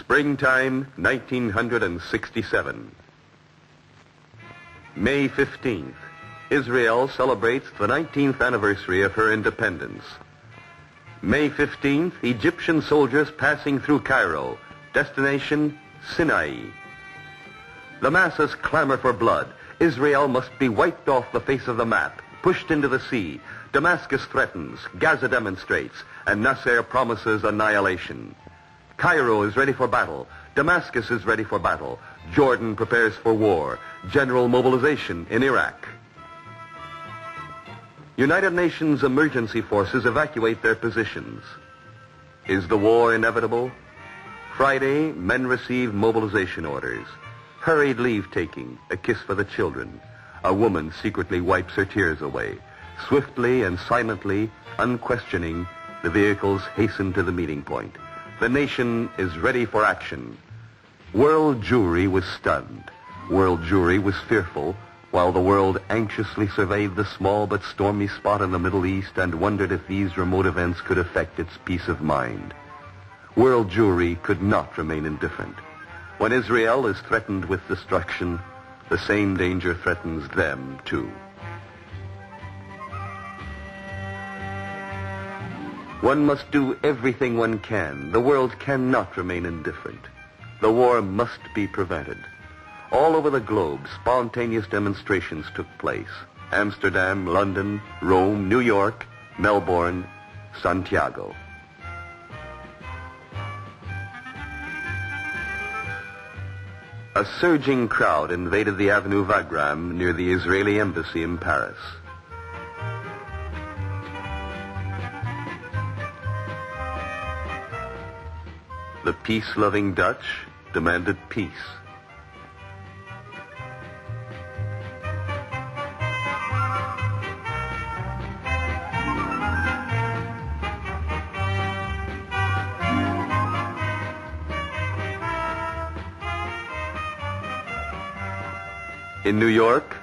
Springtime, 1967. May 15th. Israel celebrates the 19th anniversary of her independence. May 15th, Egyptian soldiers passing through Cairo. Destination, Sinai. The masses clamor for blood. Israel must be wiped off the face of the map, pushed into the sea. Damascus threatens, Gaza demonstrates, and Nasser promises annihilation. Cairo is ready for battle. Damascus is ready for battle. Jordan prepares for war. General mobilization in Iraq. United Nations emergency forces evacuate their positions. Is the war inevitable? Friday, men receive mobilization orders. Hurried leave-taking, a kiss for the children. A woman secretly wipes her tears away. Swiftly and silently, unquestioning, the vehicles hasten to the meeting point. The nation is ready for action. World Jewry was stunned. World Jewry was fearful, while the world anxiously surveyed the small but stormy spot in the Middle East and wondered if these remote events could affect its peace of mind. World Jewry could not remain indifferent. When Israel is threatened with destruction, the same danger threatens them, too. One must do everything one can. The world cannot remain indifferent. The war must be prevented. All over the globe, spontaneous demonstrations took place. Amsterdam, London, Rome, New York, Melbourne, Santiago. A surging crowd invaded the Avenue Wagram near the Israeli embassy in Paris. The peace-loving Dutch demanded peace. In New York,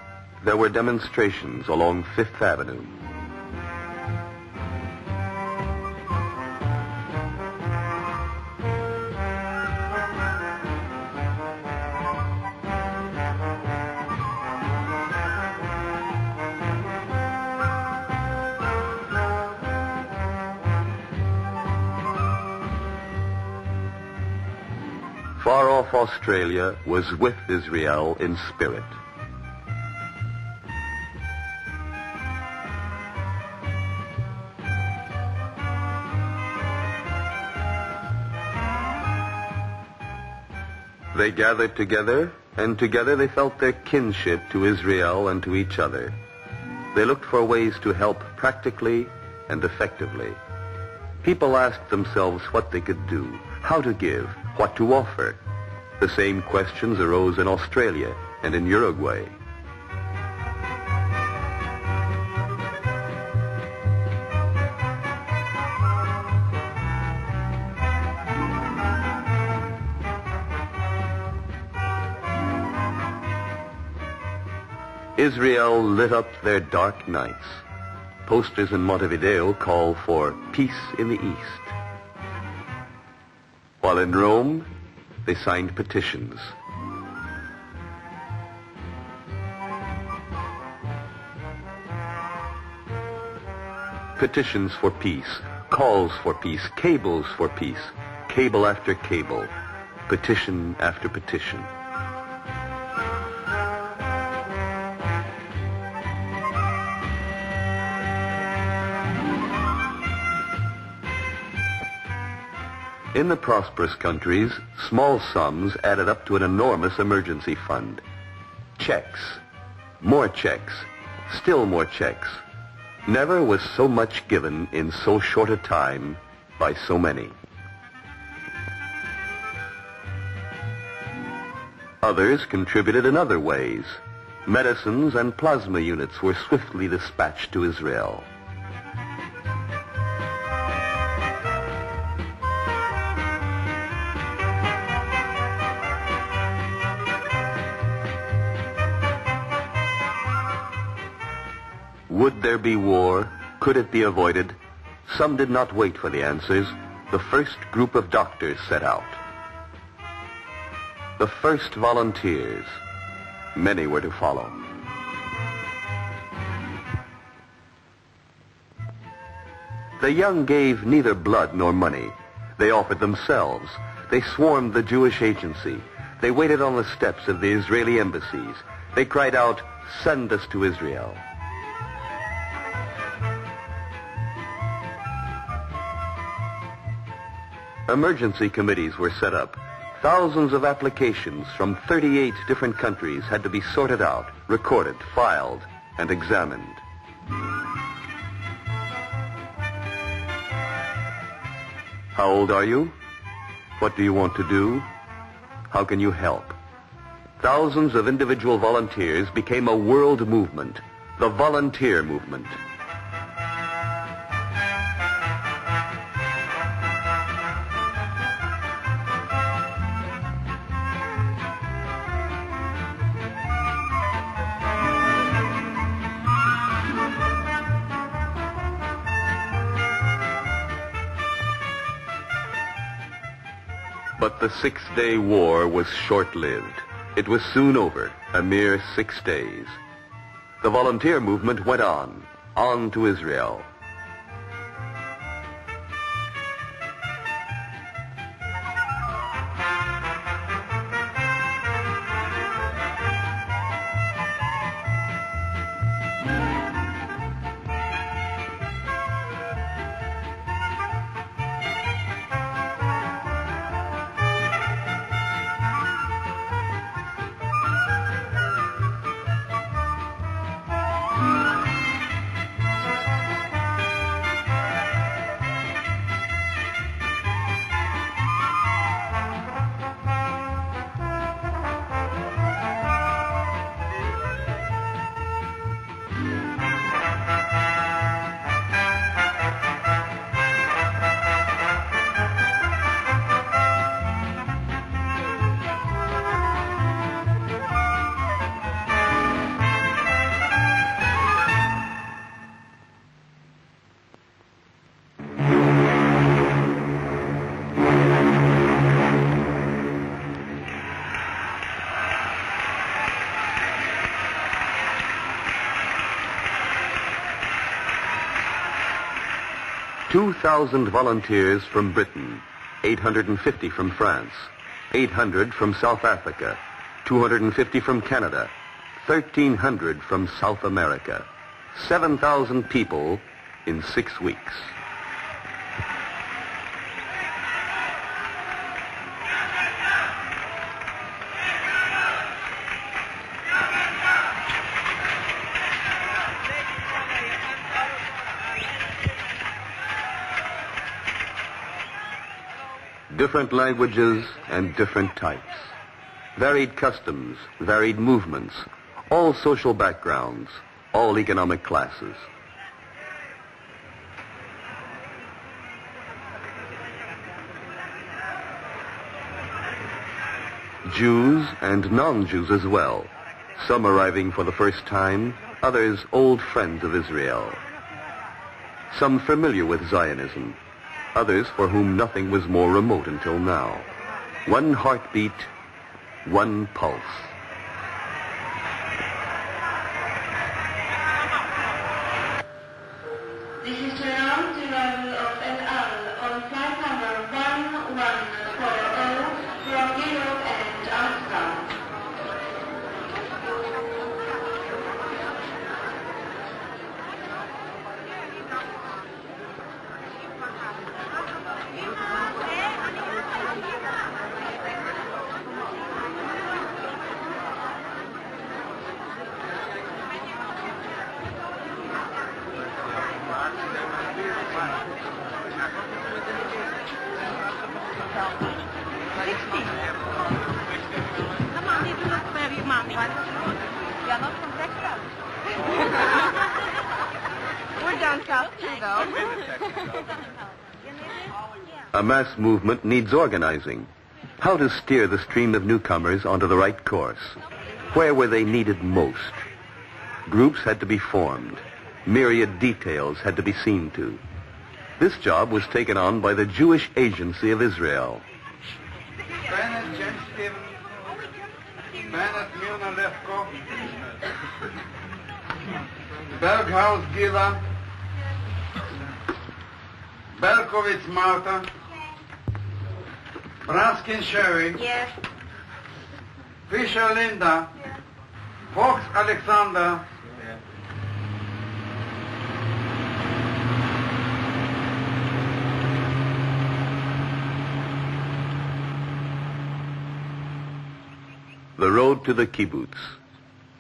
there were demonstrations along Fifth Avenue. Far-off Australia was with Israel in spirit. They gathered together, and together they felt their kinship to Israel and to each other. They looked for ways to help practically and effectively. People asked themselves what they could do, how to give, what to offer. The same questions arose in Australia and in Uruguay. Israel lit up their dark nights. Posters in Montevideo call for peace in the East. While in Rome, they signed petitions. Petitions for peace, calls for peace, cables for peace, cable after cable, petition after petition. In the prosperous countries, small sums added up to an enormous emergency fund. Checks, more checks, still more checks. Never was so much given in so short a time by so many. Others contributed in other ways. Medicines and plasma units were swiftly dispatched to Israel. Would there be war? Could it be avoided? Some did not wait for the answers. The first group of doctors set out. The first volunteers. Many were to follow. The young gave neither blood nor money. They offered themselves. They swarmed the Jewish agency. They waited on the steps of the Israeli embassies. They cried out, "Send us to Israel." Emergency committees were set up. Thousands of applications from 38 different countries had to be sorted out, recorded, filed, and examined. How old are you? What do you want to do? How can you help? Thousands of individual volunteers became a world movement, the volunteer movement. But the Six-Day War was short-lived. It was soon over, a mere 6 days. The volunteer movement went on to Israel. "2,000 volunteers from Britain, 850 from France, 800 from South Africa, 250 from Canada, 1,300 from South America, 7,000 people in 6 weeks. Different languages and different types. Varied customs, varied movements, all social backgrounds, all economic classes. Jews and non-Jews as well. Some arriving for the first time, others old friends of Israel. Some familiar with Zionism, others for whom nothing was more remote until now. One heartbeat, one pulse. This is to announce the arrival of et al. On flight number 1140 from Europe and Amsterdam. A mass movement needs organizing. How to steer the stream of newcomers onto the right course? Where were they needed most? Groups had to be formed. Myriad details had to be seen to. This job was taken on by the Jewish Agency of Israel. Bennett Mirna Lefko, Berghaus Gila, Berkowitz Marta, Braskin Sherry, Yes. Fischer Linda, Fox Alexander, The road to the kibbutz.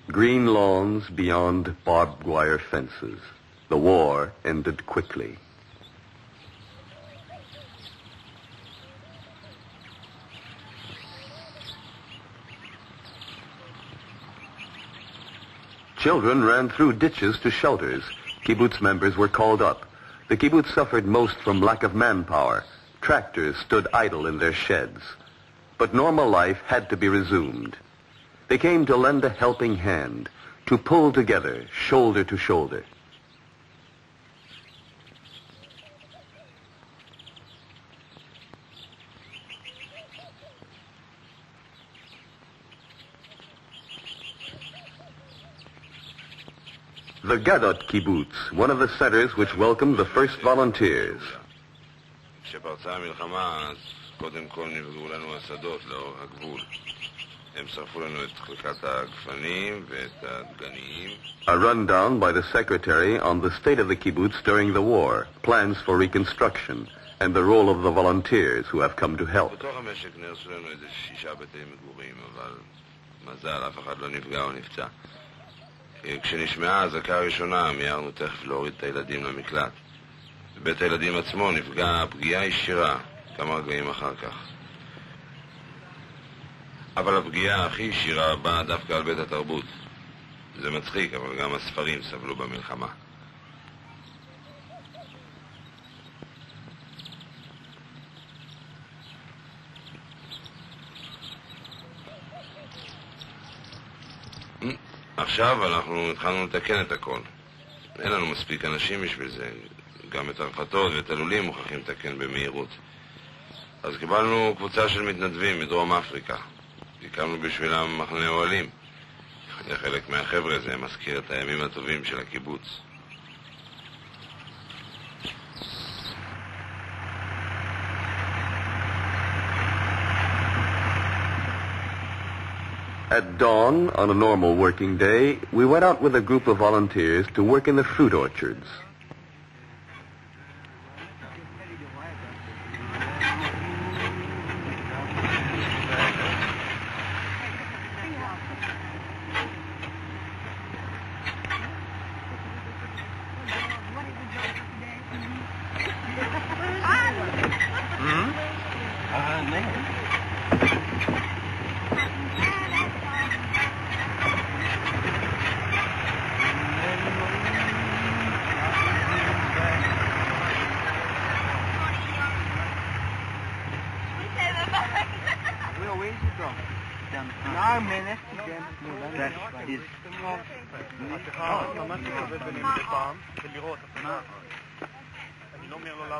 Green lawns beyond barbed wire fences. The war ended quickly. Children ran through ditches to shelters. Kibbutz members were called up. The kibbutz suffered most from lack of manpower. Tractors stood idle in their sheds. But normal life had to be resumed. They came to lend a helping hand, to pull together, shoulder to shoulder. The Gadot kibbutz, one of the centers which welcomed the first volunteers. כשפרצה המלחמה, אז קודם כל נפגעו לנו השדות לאור הגבול. הם שרפו לנו את חלקת הגפנים ואת הדגניים. A rundown by the secretary on the state of the kibbutz during the war, plans for reconstruction, and the role of the volunteers who have come to help. בתוך המשק נהרסו לנו איזה 6 בתי מגורים, אבל מזל, אף אחד לא נפגע או נפצע. כשנשמעה הזעקה הראשונה, מיהרנו תכף להוריד את הילדים למקלט. בבית הילדים עצמו נפגע פגיעה ישירה, כמה רגעים אחר כך. אבל הפגיעה הכי ישירה באה דווקא על בית התרבות. זה מצחיק, אבל גם הספרים סבלו במלחמה. עכשיו אנחנו התחלנו לתקן את הכל. אין לנו מספיק אנשים בשביל זה. גם את הרפתות ואת הלולים מוכרחים לתקן במהירות. אז קיבלנו קבוצה של מתנדבים מדרום אפריקה. הקמנו בשבילם מחנה אוהלים. לחלק מהחבר'ה זה מזכיר את הימים הטובים של הקיבוץ. At dawn, on a normal working day, we went out with a group of volunteers to work in the fruit orchards.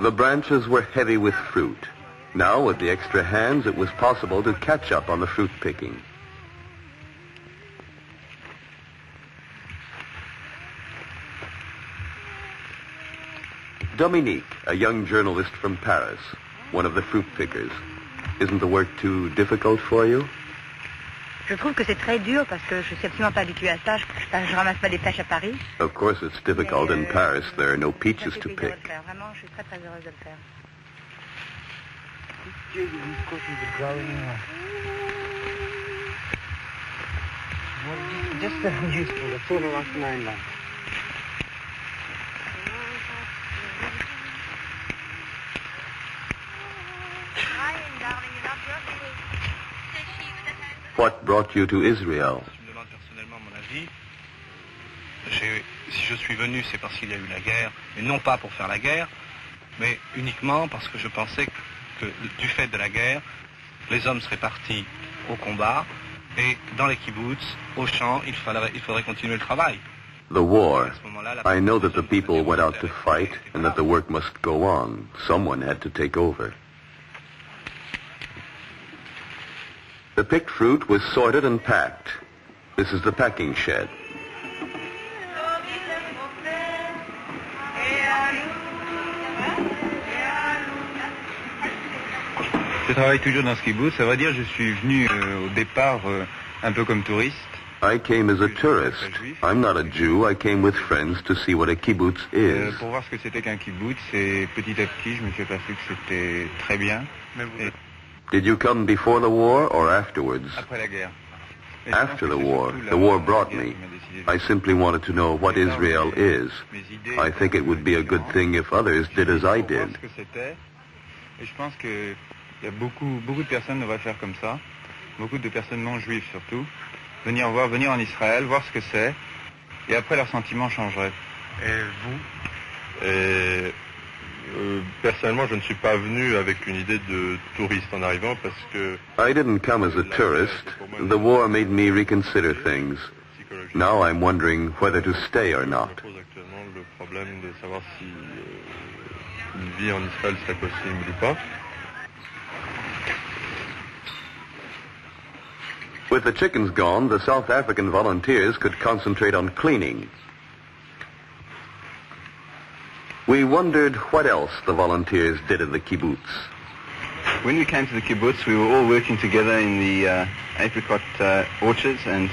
The branches were heavy with fruit. Now, with the extra hands, it was possible to catch up on the fruit picking. Dominique, a young journalist from Paris, one of the fruit pickers. Isn't the work too difficult for you? Je trouve que c'est très dur parce que je suis absolument pas habituée à ça. Je ramasse pas des pêches à Paris. Of course, it's difficult in Paris. There are no peaches to pick. Vraiment, je suis très très heureuse de le faire. Just useful, that's all I want to know in life. What brought you to Israel? Si je suis venu, c'est parce qu'il y a eu la guerre, et non pas pour faire la guerre, mais uniquement parce que je pensais que du fait de la guerre, les hommes seraient partis au combat, et dans les kibbutz, au champ, il faudrait continuer le travail. The war. I know that the people went out to fight and that the work must go on. Someone had to take over. The picked fruit was sorted and packed. This is the packing shed. Je travaille toujours dans ce kibbutz. Ça va dire je suis venu au départ un peu comme touriste. I came as a tourist. I'm not a Jew. I came with friends to see what a kibbutz is. Pour voir ce que c'était qu'un kibbutz, et petit à petit, je me suis aperçu que c'était très bien. Did you come before the war or afterwards? Après la guerre. After the war brought me. I simply wanted to know what Israel is. I think it would be a good thing if others did as I did. Et je pense que il y a beaucoup de personnes devraient faire comme ça. Beaucoup de personnes non juives surtout. Venir en Israël, voir ce que c'est, et après leurs sentiments changeraient. Et vous? Personnellement, je ne suis pas venu avec une idée de touriste en arrivant parce que... I didn't come as a tourist. The war made me reconsider things. Now I'm wondering whether to stay or not. Je pose actuellement le problème de savoir si une vie en Israël serait possible ou pas. With the chickens gone, the South African volunteers could concentrate on cleaning. We wondered what else the volunteers did at the kibbutz. When we came to the kibbutz, we were all working together in the apricot orchards, and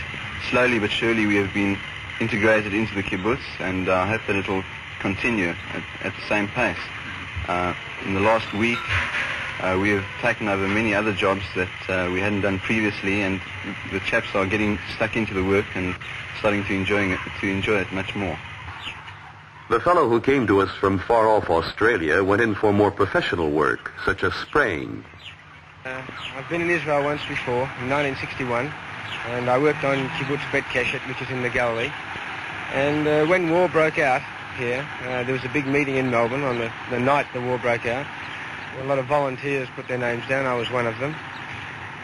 slowly but surely we have been integrated into the kibbutz, and I hope that it will continue at the same pace. In the last week, we have taken over many other jobs that we hadn't done previously, and the chaps are getting stuck into the work and starting to enjoy it much more. The fellow who came to us from far-off Australia went in for more professional work, such as spraying. I've been in Israel once before, in 1961, and I worked on kibbutz Bet Keshet, which is in the Galilee. And when war broke out here, there was a big meeting in Melbourne on the night the war broke out. A lot of volunteers put their names down. I was one of them.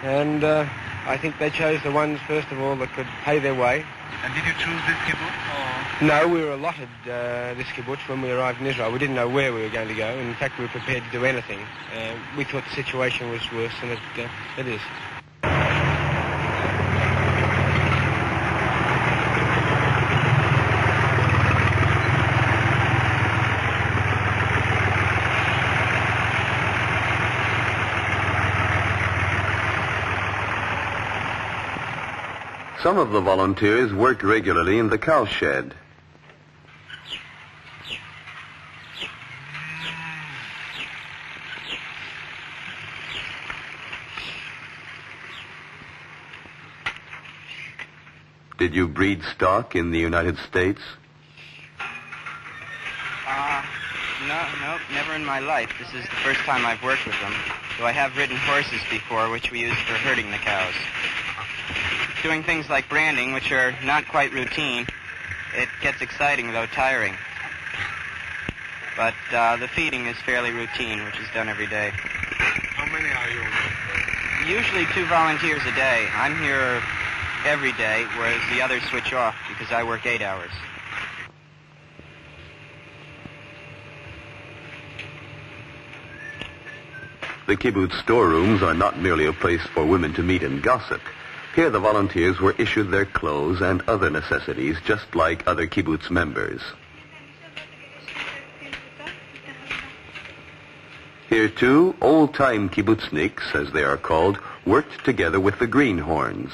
And I think they chose the ones, first of all, that could pay their way. And did you choose this kibbutz? Or? No, we were allotted this kibbutz when we arrived in Israel. We didn't know where we were going to go. In fact, we were prepared to do anything. We thought the situation was worse than it is. Some of the volunteers worked regularly in the cow shed. Did you breed stock in the United States? No, never in my life. This is the first time I've worked with them. Though I have ridden horses before, which we use for herding the cows. Doing things like branding, which are not quite routine. It gets exciting, though tiring. But the feeding is fairly routine, which is done every day. How many are you? Usually 2 volunteers a day. I'm here every day, whereas the others switch off because I work 8 hours. The kibbutz storerooms are not merely a place for women to meet and gossip. Here the volunteers were issued their clothes and other necessities just like other kibbutz members. Here too, old-time kibbutzniks, as they are called, worked together with the greenhorns.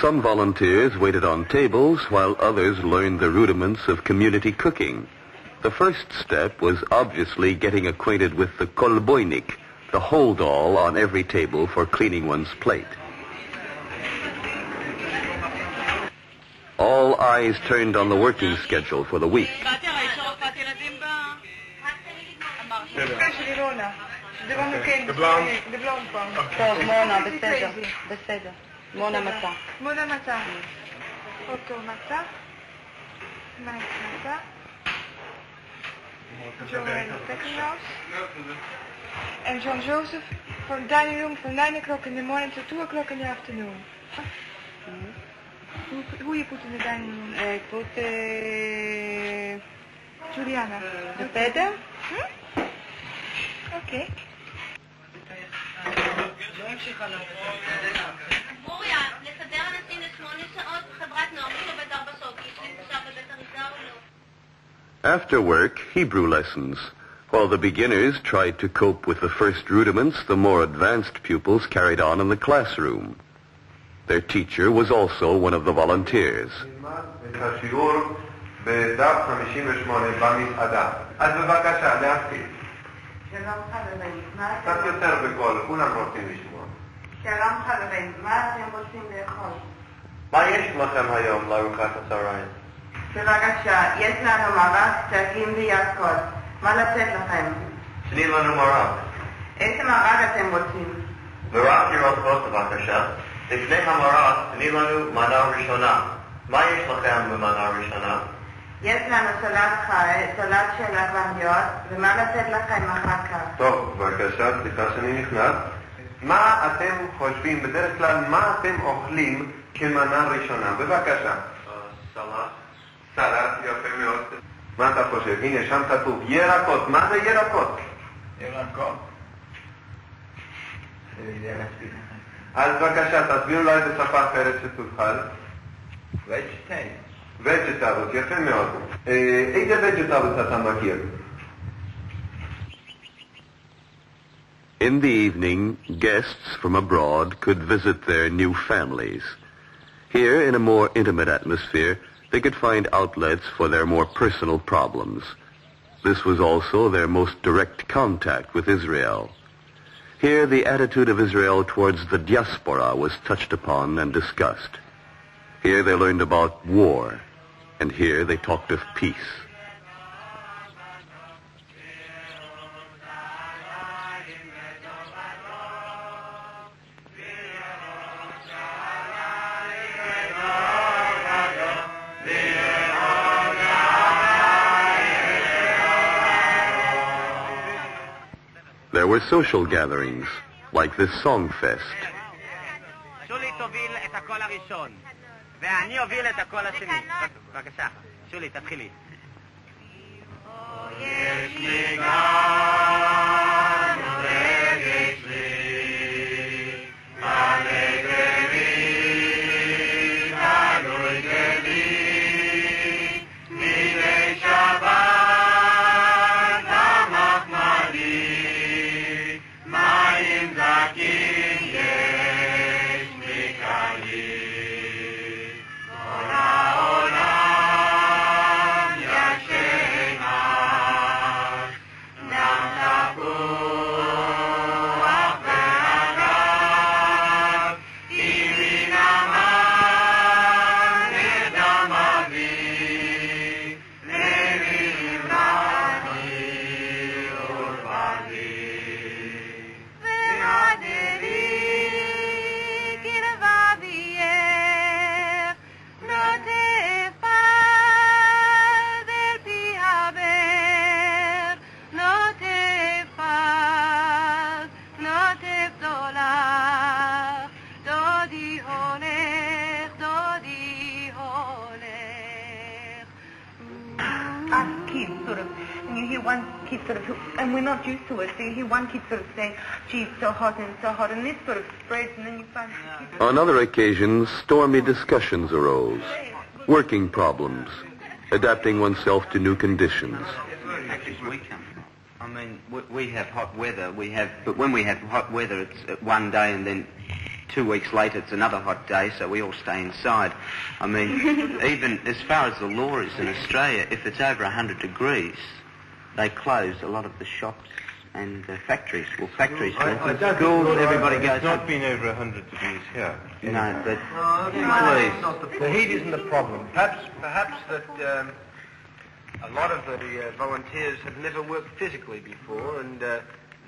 Some volunteers waited on tables while others learned the rudiments of community cooking. The first step was obviously getting acquainted with the kolboinik, the hold-all on every table for cleaning one's plate. All eyes turned on the working schedule for the week. Automata. Magmata. John in the packing house. And John Joseph from dining room from 9 o'clock in the morning to 2 o'clock in the afternoon. Who you put in the dining room? I put Juliana. The Peter. Okay. בוריה, לסדר אנשים ל8 שעות בחברת נוער שעובד 4 שעות, כי יש לי פגישה בבית אריזה או לא? After work, Hebrew lessons. While the beginners tried to cope with the first rudiments, the more advanced pupils carried on in the classroom. Their teacher was also one of the volunteers. השיעור בדף 58 במסעדה. אז בבקשה, להתחיל. שלום חברים, קצת יותר בקול, כולם רוצים לשמוע. שלום חברים, מה אתם רוצים לאכול? מה יש לכם היום לארוחת הצהריים? בבקשה, יש לנו מרק, דגים וירקות. מה לתת לכם? תני לנו מרק. איזה מרק אתם רוצים? מרק ירקות בבקשה. לפני המרק, תני לנו מנה ראשונה. מה יש לכם במנה ראשונה? יש לנו סלט חי, סלט של עגבניות, ומה לתת לכם אחר כך? טוב, בבקשה, סליחה שאני נכנס. מה אתם חושבים, בדרך כלל, מה אתם אוכלים כמנה ראשונה? בבקשה. סלט. סלט, יפה מאוד. מה אתה חושב? הנה, שם כתוב ירקות. מה זה ירקות? ירקות. אז בבקשה, תסביר אולי בשפה אחרת שתוכל. Vegetables, יפה מאוד. איזה vegetables אתה מכיר? In the evening, guests from abroad could visit their new families. Here, in a more intimate atmosphere, they could find outlets for their more personal problems. This was also their most direct contact with Israel. Here, the attitude of Israel towards the diaspora was touched upon and discussed. Here they learned about war, and here they talked of peace. There were social gatherings, like this song fest. שולי תוביל את הקול הראשון, ואני אוביל את הקול השני. בבקשה, שולי, תתחילי. יש לי גן ורגש לי, בנגבי, תלוי גבי, מידי שבת המחמדי, מים זקים יש מקלי. And we're not used to it, so you hear one kid sort of saying, gee, it's so hot, and this sort of spreads, and then you find... On other occasions, stormy discussions arose, working problems, adapting oneself to new conditions. I mean, we have hot weather, but when we have hot weather, it's one day and then 2 weeks later it's another hot day, so we all stay inside. I mean, even as far as the law is in Australia, if it's over 100 degrees, they close a lot of the shops and factories. Well, factories, for instance, schools, everybody goes... It's not been over 100 degrees here. No, but... Please. The heat isn't the problem. Perhaps that a lot of the volunteers have never worked physically before, and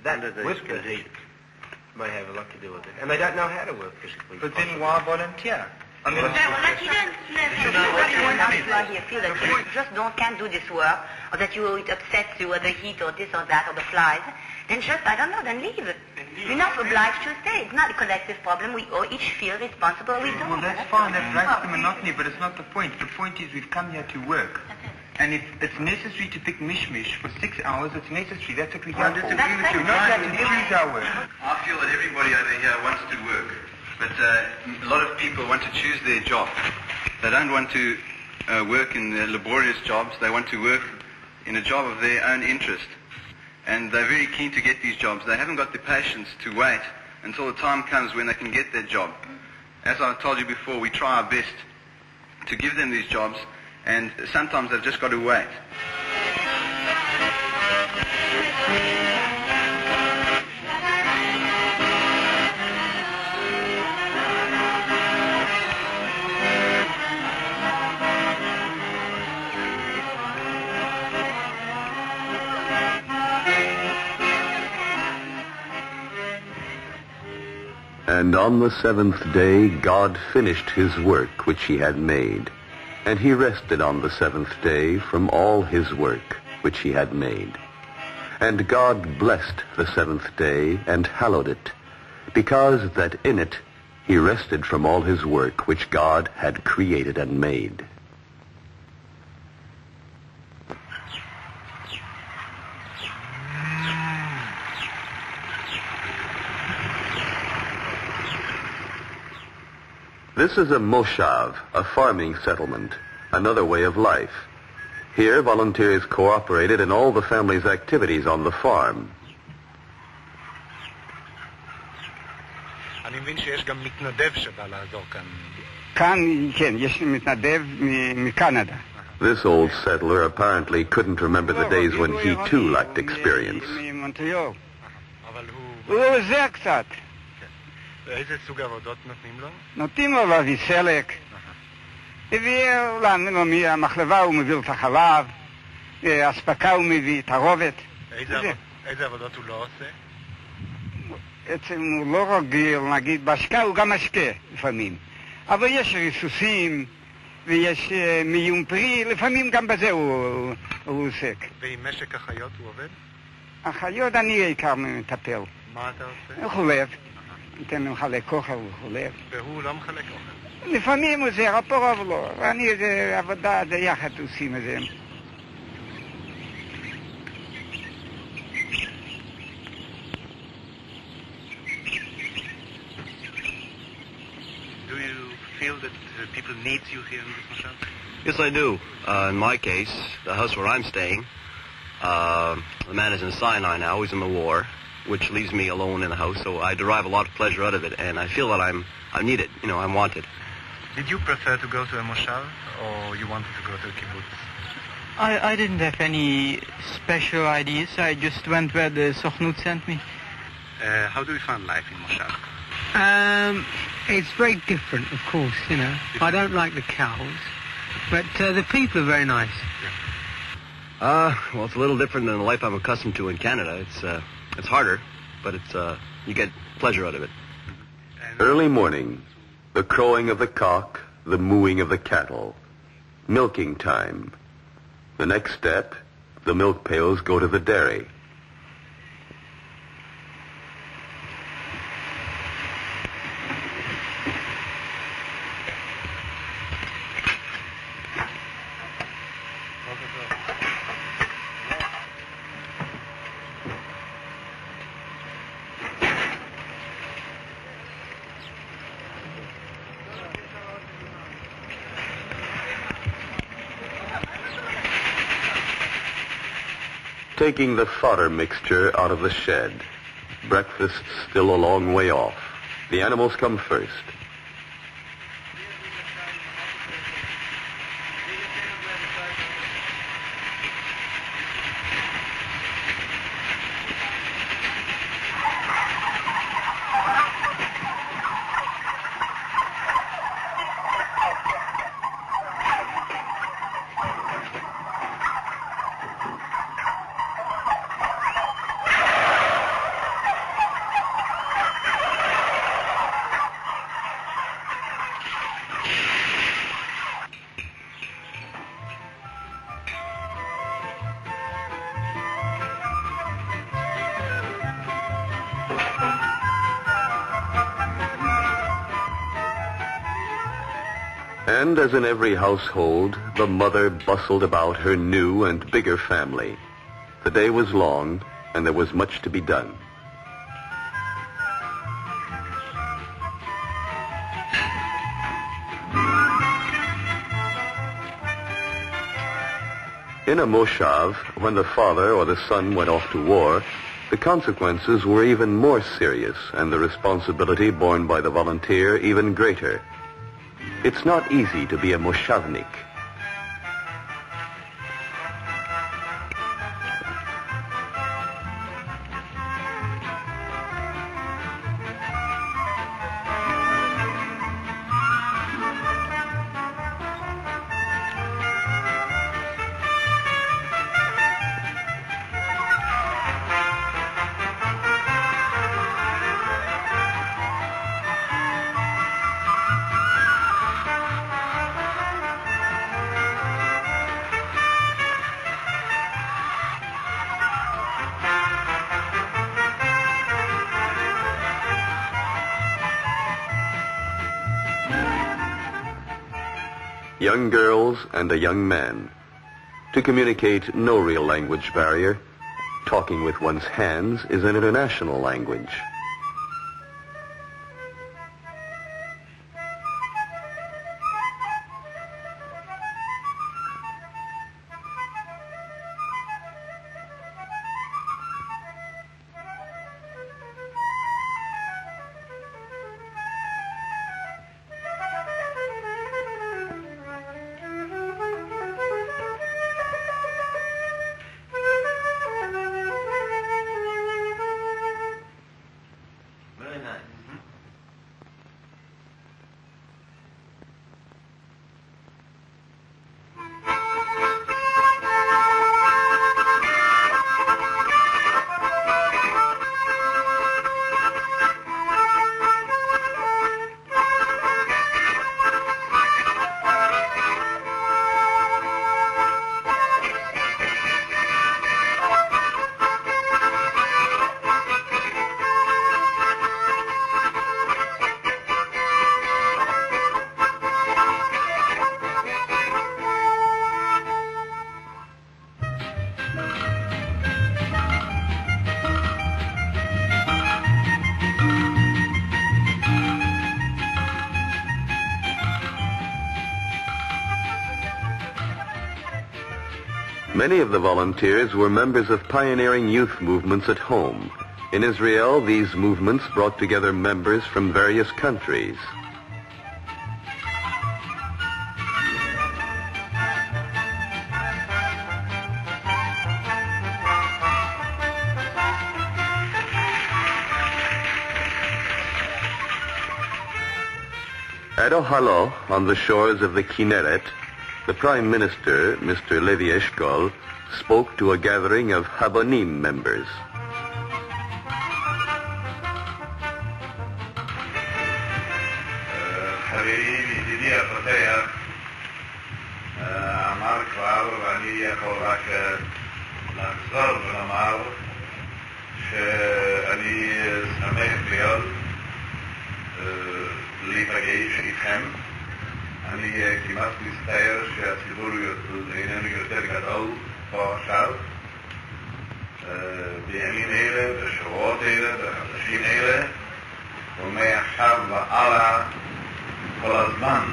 that with the heat may have a lot to do with it. And they don't know how to work physically. But then why volunteer? I mean, now if you are here, feel that you just can't do this work, or that it upsets you, or the heat, or this or that, or the flies, then just, I don't know, then leave. You're not obliged to stay. It's not a collective problem. We all each feel responsible. We don't. Well, that's fine. That breaks the monotony, but it's not the point. The point is we've come here to work. And if it's necessary to pick mishmish for 6 hours, it's necessary. That's what we got. I disagree with you. We're not here to choose our work. I feel that everybody over here wants to work, but a lot of people want to choose their job. They don't want to work in laborious jobs. They want to work in a job of their own interest. And they're very keen to get these jobs. They haven't got the patience to wait until the time comes when they can get that job. As I told you before, we try our best to give them these jobs, and sometimes they've just got to wait. And on the seventh day God finished his work which he had made. And he rested on the seventh day from all his work which he had made. And God blessed the seventh day and hallowed it, because that in it he rested from all his work which God had created and made. This is a moshav, a farming settlement, another way of life. Here, volunteers cooperated in all the family's activities on the farm. אני מבין שיש גם מתנדב שבא לעזור כאן. כאן, כן, יש מתנדב מקנדה. This old settler apparently couldn't remember the days when he too lacked experience. ממונטריאול. הוא עוזר קצת. ואיזה סוג עבודות נותנים לו? נותנים לו להביא סלק. מהמחלבה הוא מביא את החלב, אספקה הוא מביא, תערובת. איזה עבודות הוא לא עושה? בעצם הוא לא רגיל, נגיד, בהשקעה הוא גם משקה לפעמים. אבל יש ריסוסים ויש מיון פרי, לפעמים גם בזה הוא עוסק. ועם משק החיות הוא עובד? החיות אני עיקר מטפל. מה אתה עושה? חולב. נותן לו מחלק אוכל וחולב. והוא לא מחלק אוכל? לפעמים הוא זה, אבל רוב לא. ואני זה עבודה די יחד עושים את זה. Do you feel that people need you here in this moshav? Yes, I do. In my case, the house where I'm staying, the man is in Sinai now. He's in the war, which leaves me alone in the house. So I derive a lot of pleasure out of it, and I feel that I'm needed. You know, I'm wanted. Did you prefer to go to a moshav, or you wanted to go to a kibbutz? I didn't have any special ideas. I just went where the Sochnut sent me. How do you find life in moshav? It's very different, of course, you know. I don't like the cows, but the people are very nice. Well, it's a little different than the life I'm accustomed to in Canada. It's harder, but you get pleasure out of it. Early morning, the crowing of the cock, the mooing of the cattle, milking time. The next step, the milk pails go to the dairy. Taking the fodder mixture out of the shed. Breakfast still a long way off. The animals come first. And as in every household, the mother bustled about her new and bigger family. The day was long, and there was much to be done. In a moshav, when the father or the son went off to war, the consequences were even more serious and the responsibility borne by the volunteer even greater. It's not easy to be a moshavnik. Young girls and a young man. To communicate, no real language barrier. Talking with one's hands is an international language. Many of the volunteers were members of pioneering youth movements at home. In Israel, these movements brought together members from various countries. At Ohalo, on the shores of the Kinneret, the Prime Minister, Mr. Levi Eshkol, spoke to a gathering of Habonim members. אני כמעט מסתער שהציבור איננו יותר גדול פה עכשיו. בימים אלה, בשבועות אלה, בחודשים אלה, ומעכשיו והלאה כל הזמן.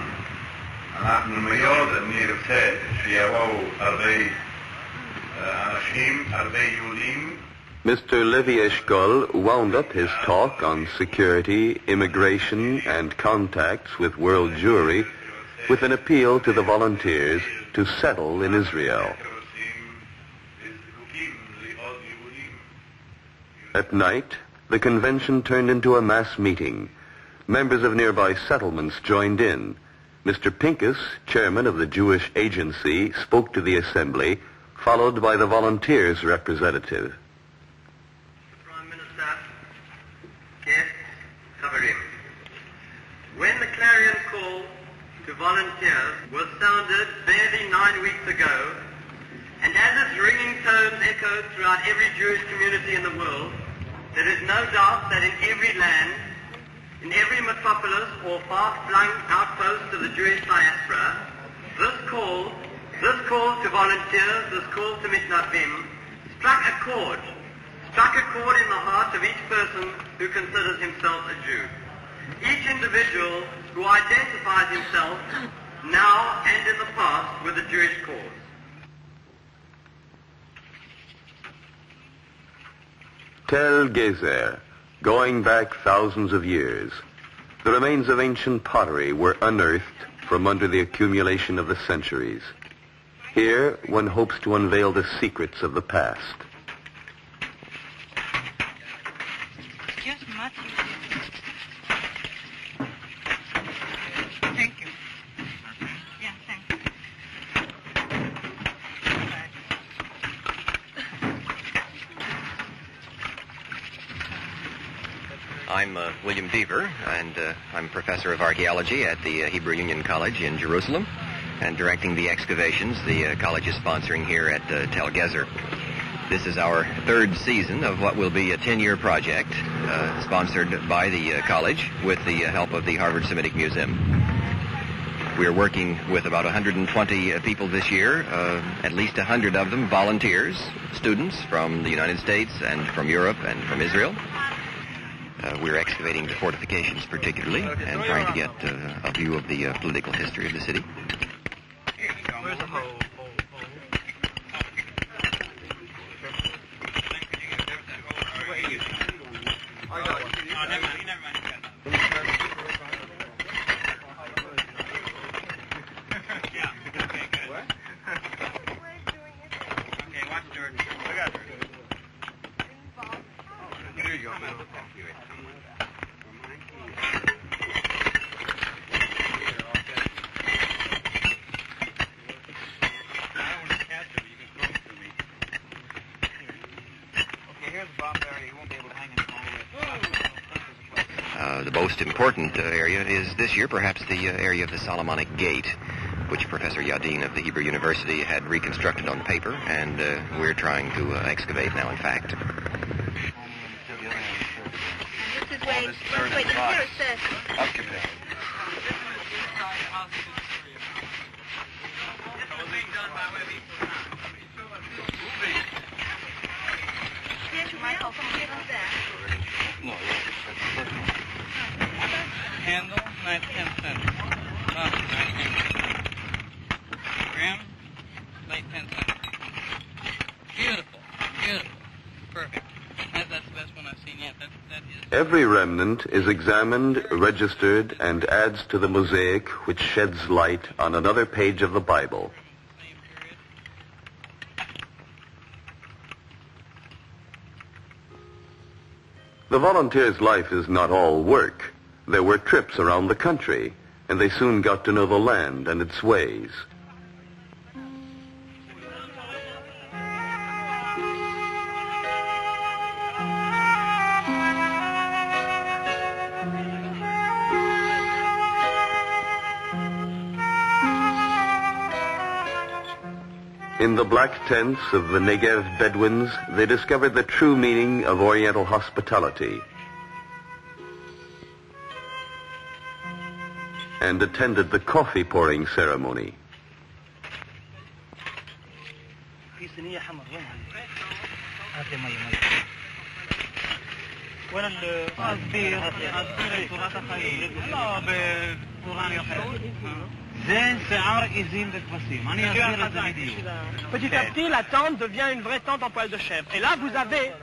אנחנו מאוד נרצה שיבואו הרבה אנשים, הרבה יהודים. Mr. Levi Eshkol wound up his talk on security, immigration, and contacts with world Jewry with an appeal to the volunteers to settle in Israel. At night, the convention turned into a mass meeting. Members of nearby settlements joined in. Mr. Pincus, chairman of the Jewish Agency, spoke to the assembly, followed by the volunteers' representative. Prime Minister, guests, Chavarim. When the clarion call to volunteers was sounded barely 9 weeks ago, and as its ringing tones echoed throughout every Jewish community in the world, there is no doubt that in every land, in every metropolis or far-flung outpost of the Jewish diaspora, call, this call to volunteers, this call to mitnadvim, struck a chord in the heart of each person who considers himself a Jew. Each individual who identifies himself now and in the past with the Jewish cause. Tel Gezer, going back thousands of years, the remains of ancient pottery were unearthed from under the accumulation of the centuries. Here, one hopes to unveil the secrets of the past. Thank you. Yeah, thank you. I'm William Deaver, and I'm professor of archaeology at the Hebrew Union College in Jerusalem, and directing the excavations the college is sponsoring here at Tel Gezer. This is our third season of what will be a 10-year project sponsored by the college with the help of the Harvard Semitic Museum. We are working with about 120 people this year, at least 100 of them volunteers, students from the United States and from Europe and from Israel. We're excavating the fortifications particularly and trying to get a view of the political history of the city. Where's the hole? The most important area is this year perhaps the area of the Solomonic Gate, which Professor Yadin of the Hebrew University had reconstructed on paper, and we're trying to excavate now, in fact. This is wait, here it says. Handle, knife, 10 cents. Gram, light 10 cents. Beautiful, beautiful, perfect. That's the best one I've seen yet. That is. Every remnant is examined, registered, and adds to the mosaic which sheds light on another page of the Bible. The volunteers' life is not all work. There were trips around the country, and they soon got to know the land and its ways. In the black tents of the Negev Bedouins, they discovered the true meaning of Oriental hospitality and attended the coffee pouring ceremony. Petit à petit, la tente devient une vraie tente en poil de chèvre. Et là, vous avez,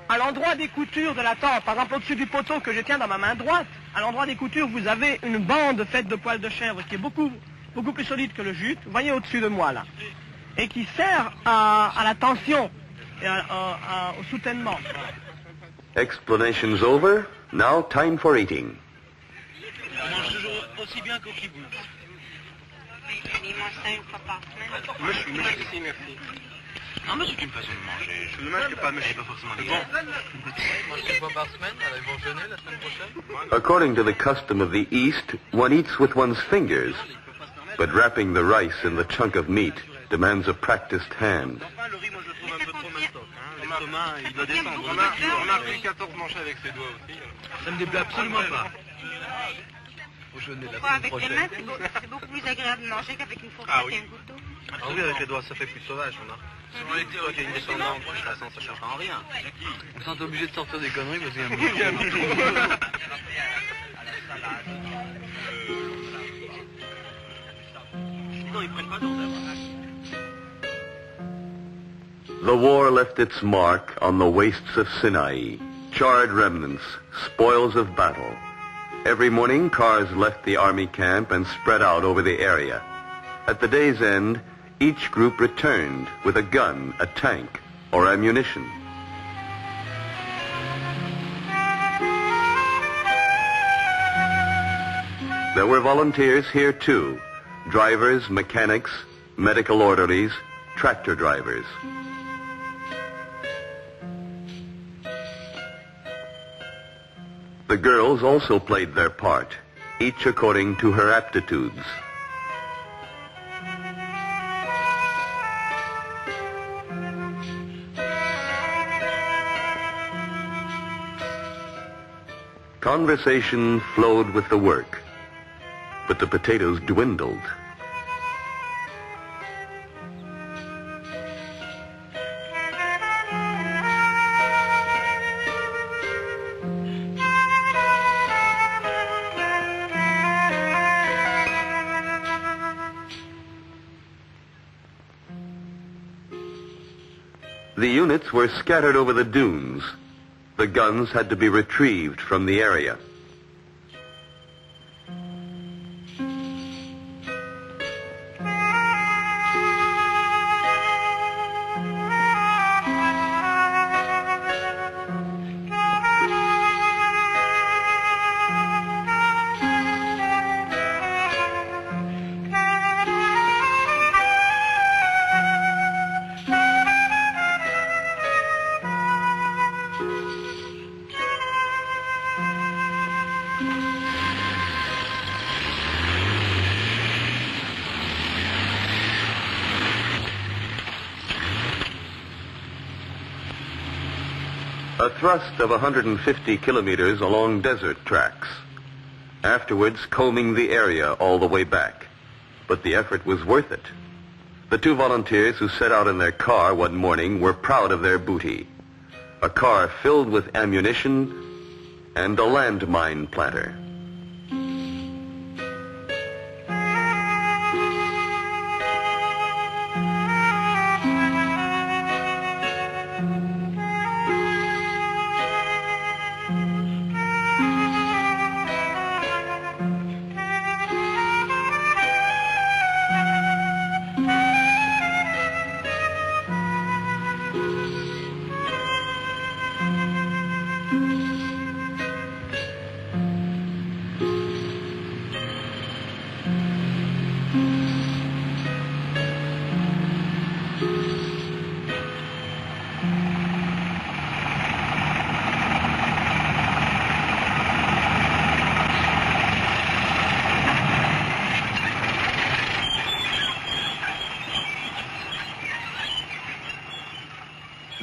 à l'endroit des coutures de la tente, par exemple au-dessus du poteau que je tiens dans ma main droite, à l'endroit des coutures, vous avez une bande faite de poil de chèvre qui est beaucoup plus solide que le jute, vous voyez au-dessus de moi là, et qui sert à la tension et au soutènement. Explanations over. Now time for eating. On mange toujours aussi bien qu'au kibbutz. Il mange ça une fois par semaine. Moi, je suis ici, merci. Ah, moi, c'est une façon de manger. C'est dommage que pas forcément bon. Mange une fois par semaine, ils vont jeûner la semaine prochaine. According to the custom of the East, one eats with one's fingers, but wrapping the rice in the chunk of meat demands a practiced hand. Enfin, le riz, moi, je le trouve un peu trop mastoc. L'estomac, il doit descendre. On a pris 14 manches avec ses doigts aussi. Ça me déplaît absolument pas. Pourquoi avec les mains, c'est beaucoup plus agréable de manger qu'avec une fourchette et un couteau. Ah oui, avec les doigts, ça fait plus sauvage, on a. On va dire qu'il y a une descendante, de toute façon, ça cherche en rien. On s'est obligé de sortir des conneries parce qu'il y a un bouchon. Sinon, ils prennent pas d'eau. The war left its mark on the wastes of Sinai, charred remnants, spoils of battle. Every morning, cars left the army camp and spread out over the area. At the day's end, each group returned with a gun, a tank, or ammunition. There were volunteers here too, drivers, mechanics, medical orderlies, tractor drivers. The girls also played their part, each according to her aptitudes. Conversation flowed with the work, but the potatoes dwindled. The units were scattered over the dunes. The guns had to be retrieved from the area. A thrust of 150 kilometers along desert tracks. Afterwards, combing the area all the way back. But the effort was worth it. The two volunteers who set out in their car one morning were proud of their booty. A car filled with ammunition and a landmine planter.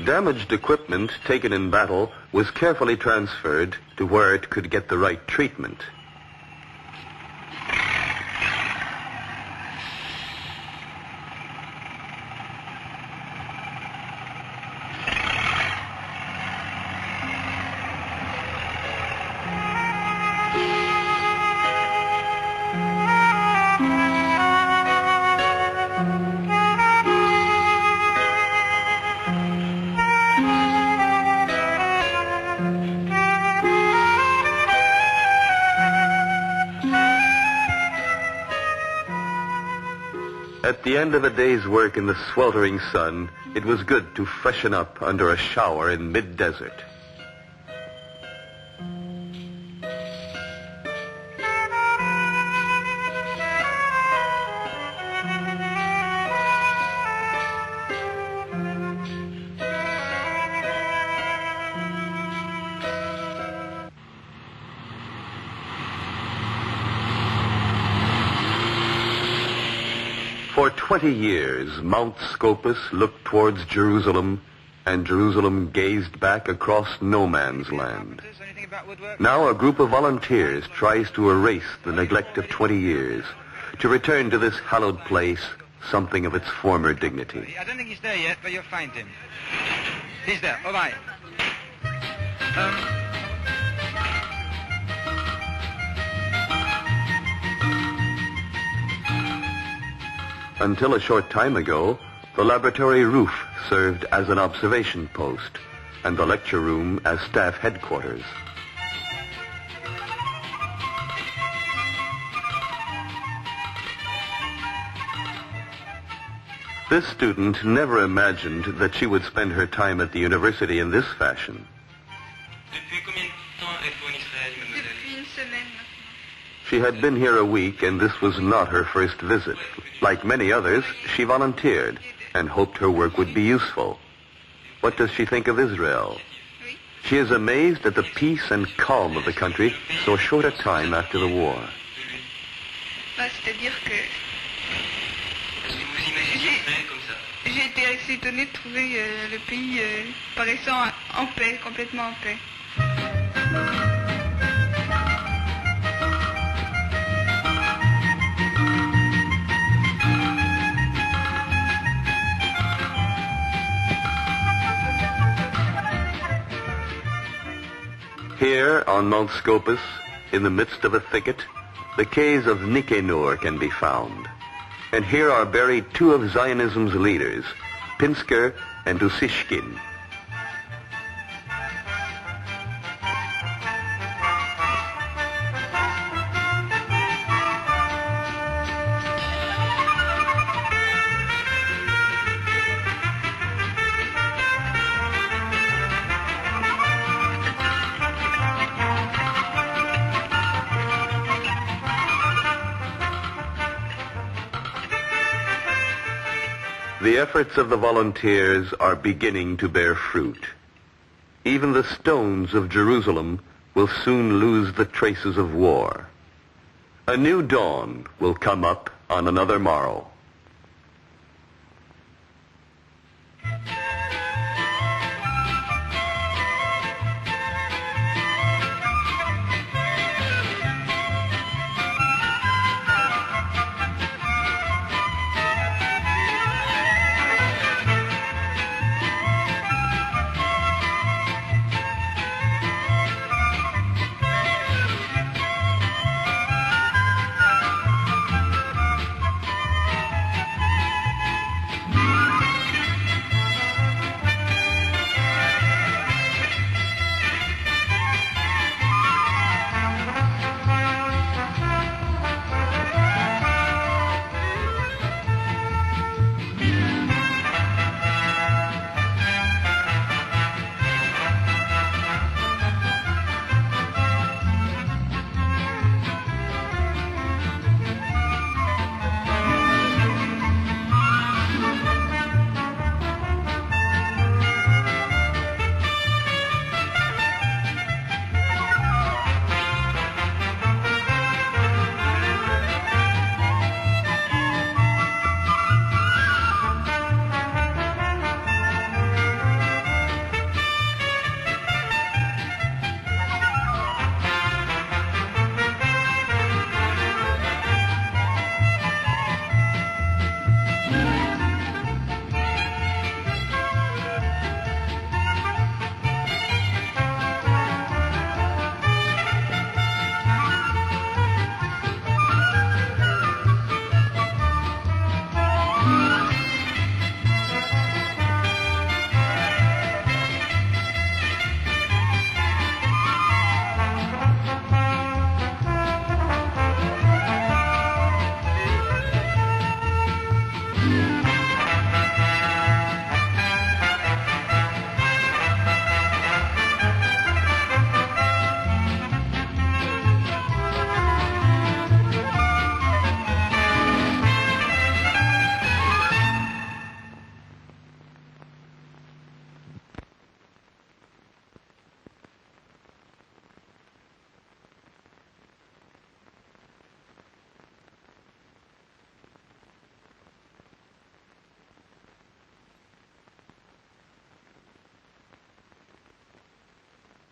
Damaged equipment taken in battle was carefully transferred to where it could get the right treatment. At the end of a day's work in the sweltering sun, it was good to freshen up under a shower in mid-desert. For 20 years, Mount Scopus looked towards Jerusalem and Jerusalem gazed back across no man's land. Now a group of volunteers tries to erase the neglect of 20 years, to return to this hallowed place something of its former dignity. I don't think he's there yet, but you'll find him. He's there, all right. Until a short time ago, the laboratory roof served as an observation post and the lecture room as staff headquarters. This student never imagined that she would spend her time at the university in this fashion. She had been here a week, and this was not her first visit. Like many others, she volunteered and hoped her work would be useful. What does she think of Israel? She is amazed at the peace and calm of the country so short a time after the war. C'est-à-dire que j'ai été assez étonnée de trouver le pays paraissant en paix, complètement en paix. Here on Mount Scopus, in the midst of a thicket, the caves of Nicanor can be found. And here are buried two of Zionism's leaders, Pinsker and Usishkin. The efforts of the volunteers are beginning to bear fruit. Even the stones of Jerusalem will soon lose the traces of war. A new dawn will come up on another morrow.